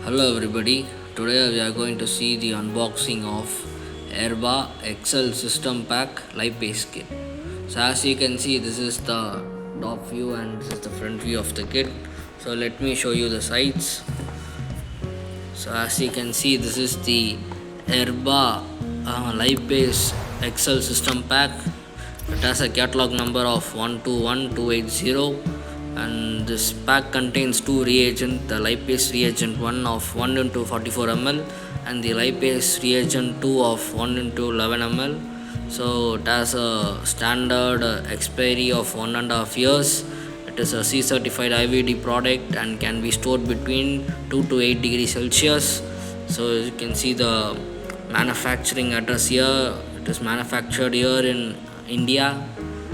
Hello everybody, today we are going to see the unboxing of Erba Excel System Pack Lipase kit. So as you can see, this is the top view and this is the front view of the kit. So let me show you the sides. So as you can see, this is the Erba Lipase Excel System Pack. It has a catalog number of 121280, and this pack contains two reagents, the Lipase reagent 1 of 1 into 44 ml and the Lipase reagent 2 of 1 into 11 ml. So it has a standard expiry of 1.5 years. It is a C certified IVD product and can be stored between 2 to 8 degrees Celsius. So as you can see the manufacturing address here, it is manufactured here in India.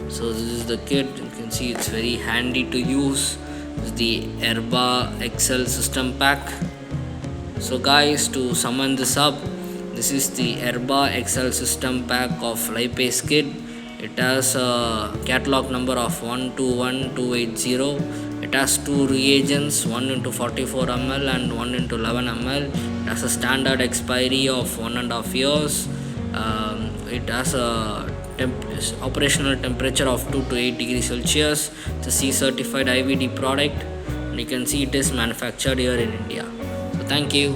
So this is the kit. You can see it's very handy to use. This is the Erba Excel System Pack. So guys, to sum this up, this is the Erba Excel System Pack of Lipase kit. It has a catalog number of 121280. It has two reagents, 1 into 44 ml and 1 into 11 ml. It has a standard expiry of 1.5 years. It has a operational temperature of 2 to 8 degrees Celsius. It's a C certified IVD product, and you can see it is manufactured here in India. So thank you.